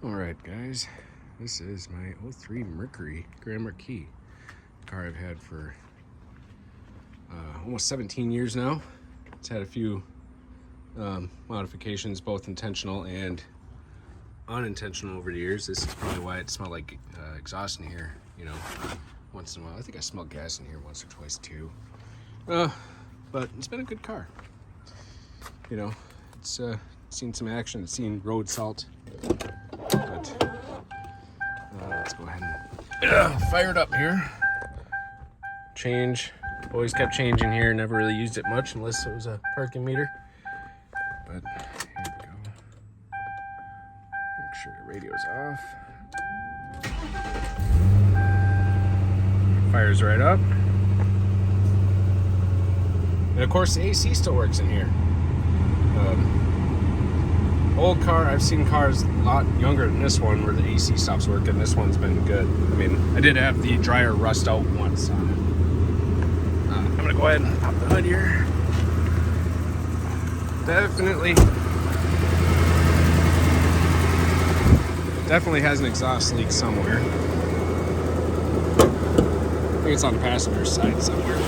Alright guys, this is my '03 Mercury Grand Marquis, car I've had for almost 17 years now. It's had a few modifications, both intentional and unintentional over the years. This is probably why it smelled like exhaust in here, once in a while. I think I smelled gas in here once or twice too. But it's been a good car. It's seen some action, it's seen road salt. But let's go ahead and fire it up here. Change. Always kept changing here. Never really used it much unless it was a parking meter. But here we go. Make sure the radio's off. Fires right up. And of course the AC still works in here. Old car, I've seen cars a lot younger than this one where the AC stops working. This one's been good. I mean, I did have the dryer rust out once on it. I'm gonna go ahead and pop the hood here. Definitely has an exhaust leak somewhere. I think it's on the passenger side somewhere.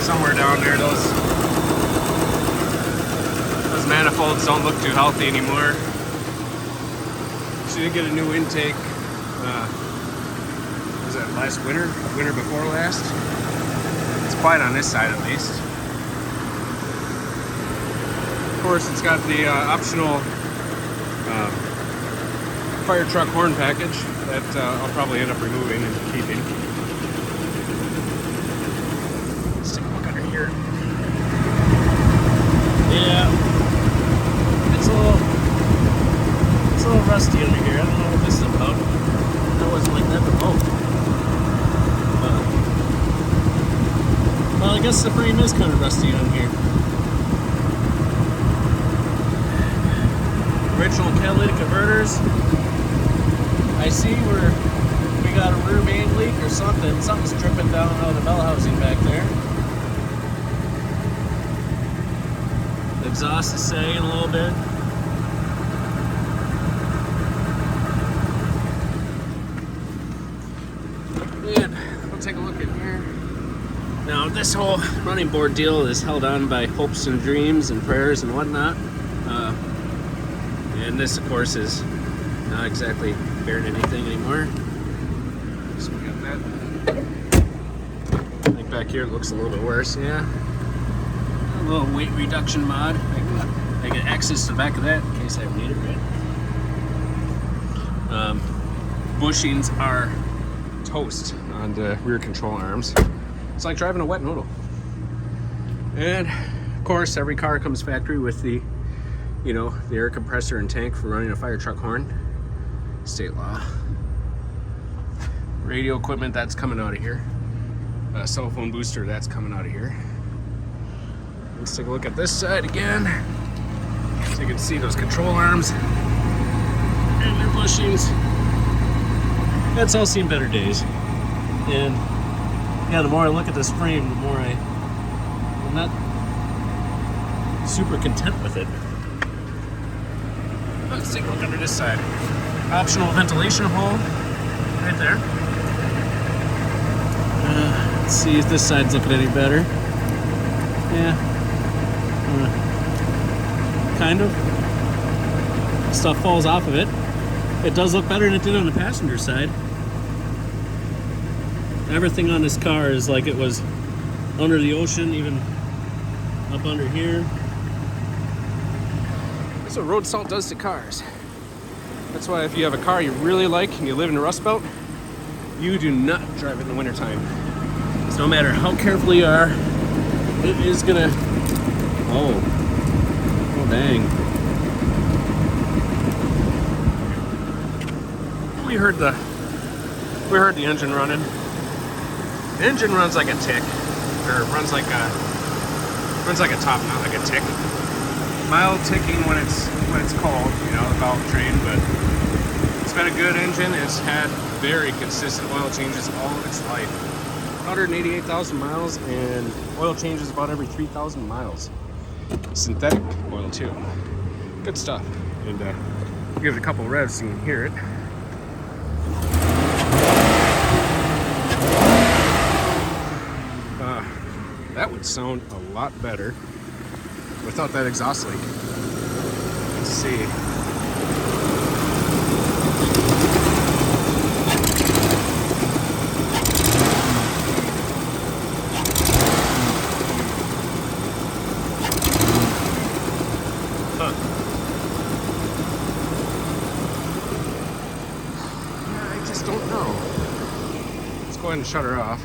Somewhere down there, those manifolds don't look too healthy anymore. She did get a new intake. Was that last winter before last? It's quiet on this side at least. Of course, it's got the optional fire truck horn package that I'll probably end up removing and keeping. Yeah, it's a little rusty under here. I don't know what this is about. That wasn't like that before. Well, I guess the frame is kind of rusty on here. Original catalytic converters. I see where we got a rear main leak or something. Something's dripping down out of the bell housing back there. Exhaust is sagging a little bit. And we'll take a look in here. Now, this whole running board deal is held on by hopes and dreams and prayers and whatnot. And this, of course, is not exactly bearing anything anymore. So we got that. I think back here it looks a little bit worse, yeah. A little weight reduction mod. I can access the back of that in case I need it, right? Bushings are toast on the rear control arms. It's like driving a wet noodle. And of course, every car comes factory with the, the air compressor and tank for running a fire truck horn. State law. Radio equipment, that's coming out of here. Cell phone booster, that's coming out of here. Let's take a look at this side again. So you can see those control arms and their bushings. That's all seen better days. And yeah, the more I look at this frame, the more I'm not super content with it. Let's take a look under this side. Optional ventilation hole right there. Let's see if this side's looking any better. Yeah. Kind of. Stuff falls off of it. It does look better than it did on the passenger side. Everything on this car is like it was under the ocean, even up under here. That's what road salt does to cars. That's why if you have a car you really like and you live in the Rust Belt, you do not drive it in the wintertime. So no matter how careful you are, it is gonna... Oh dang. We heard the engine running. The engine runs like a tick. Or runs like a top, not like a tick. Mild ticking when it's cold, the valve train, but it's been a good engine. It's had very consistent oil changes all of its life. 188,000 miles, and oil changes about every 3,000 miles. Synthetic oil too. Good stuff. And give it a couple revs so you can hear it. That would sound a lot better without that exhaust leak. Let's see. I just don't know. Let's go ahead and shut her off.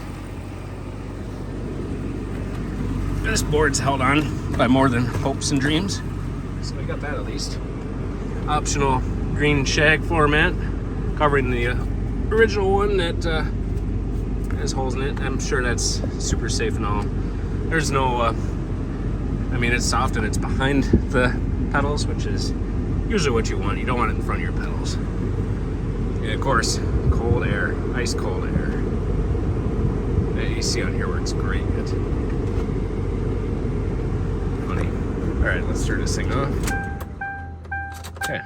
This board's held on by more than hopes and dreams, so we got that at least. Optional green shag floor mat covering the original one that has holes in it. I'm sure that's super safe and all. There's no, I mean, it's soft and it's behind the pedals, which is usually what you want. You don't want it in front of your pedals. And of course, cold air, ice cold air. The AC on here works great. Funny. All right, let's turn this thing off. Okay.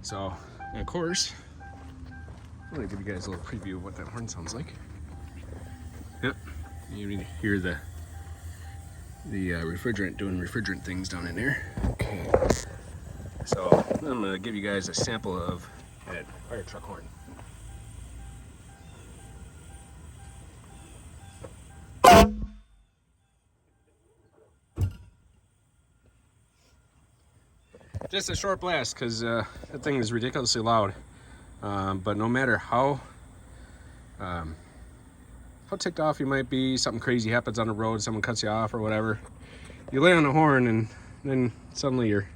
So, and of course, I'm gonna give you guys a little preview of what that horn sounds like. Yep, you can hear the refrigerant doing refrigerant things down in there. Okay. So I'm gonna give you guys a sample of that fire truck horn. Just a short blast, because that thing is ridiculously loud. But no matter how ticked off you might be, something crazy happens on the road, someone cuts you off or whatever, you lay on the horn and then suddenly you're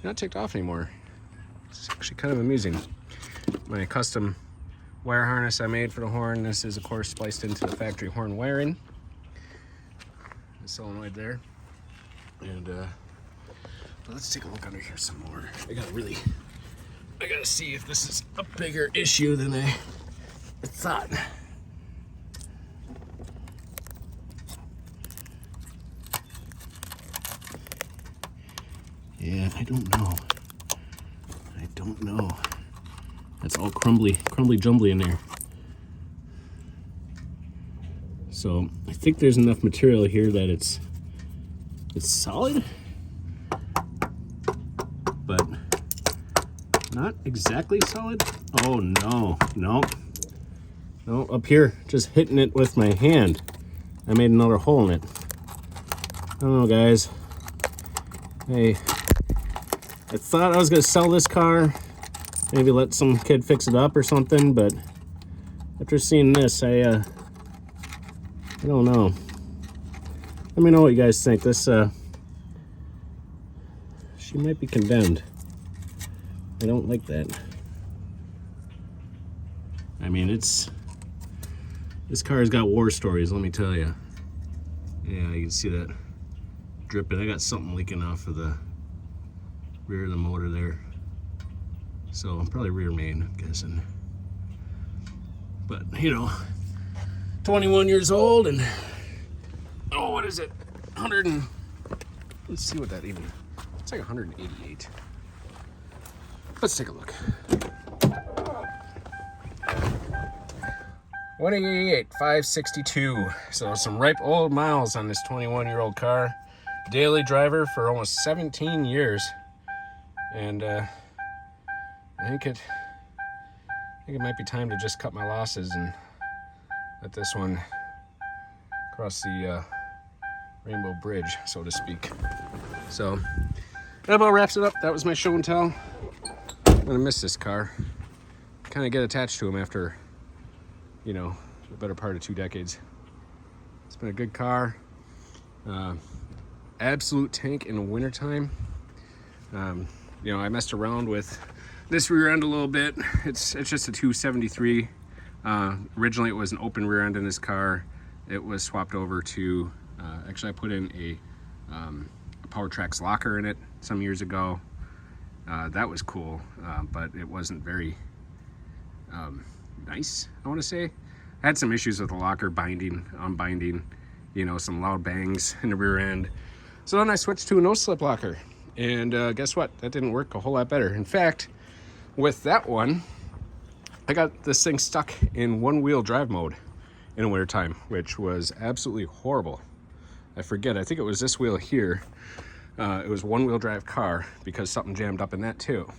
not ticked off anymore. It's actually kind of amusing. My custom wire harness I made for the horn, this is of course spliced into the factory horn wiring. The solenoid there. And let's take a look under here some more. I gotta see if this is a bigger issue than I thought. Yeah, I don't know. That's all crumbly jumbly in there. So I think there's enough material here that it's solid, but not exactly solid. Oh no, up here, just hitting it with my hand, I made another hole in it. I don't know, guys. Hey, I thought I was gonna sell this car, maybe let some kid fix it up or something, but after seeing this, I don't know. Let me know what you guys think. This, she might be condemned. I don't like that. I mean, this car's got war stories, let me tell you. Yeah, you can see that dripping. I got something leaking off of the rear of the motor there. So I'm probably rear main, I'm guessing. But, you know, 21 years old and, oh, what is it? Let's see what that even, it's like 188. Let's take a look. 188, 562. So some ripe old miles on this 21-year-old car. Daily driver for almost 17 years. And I think it might be time to just cut my losses and let this one cross the Rainbow Bridge, so to speak. So that about wraps it up. That was my show and tell. I'm gonna miss this car. Kind of get attached to him after, you know, the better part of 2 decades. It's been a good car. Absolute tank in the wintertime. You know, I messed around with this rear end a little bit. It's just a 273. Originally it was an open rear end in this car. It was swapped over to, actually I put in a Power Tracks locker in it some years ago. That was cool, but it wasn't very nice, I want to say. I had some issues with the locker binding, unbinding, you know, some loud bangs in the rear end. So then I switched to a no-slip locker. And guess what? That didn't work a whole lot better. In fact, with that one, I got this thing stuck in one-wheel drive mode in the wintertime, which was absolutely horrible. I forget, I think it was this wheel here. It was one-wheel drive car because something jammed up in that too.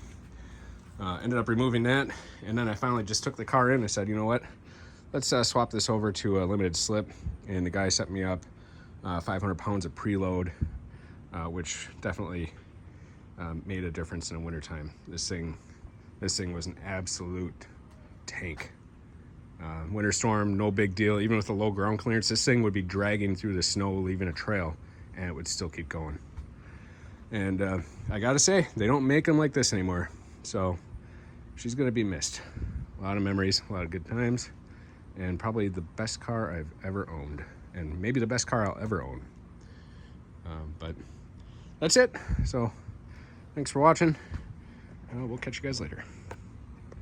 Ended up removing that, and then I finally just took the car in and said, you know what, let's swap this over to a limited slip. And the guy set me up 500 pounds of preload, which definitely made a difference in the wintertime. This thing was an absolute tank. Winter storm, no big deal. Even with the low ground clearance, this thing would be dragging through the snow, leaving a trail, and it would still keep going. And I gotta say, they don't make them like this anymore. So she's gonna be missed. A lot of memories, a lot of good times, and probably the best car I've ever owned, and maybe the best car I'll ever own. But that's it. So thanks for watching. We'll catch you guys later.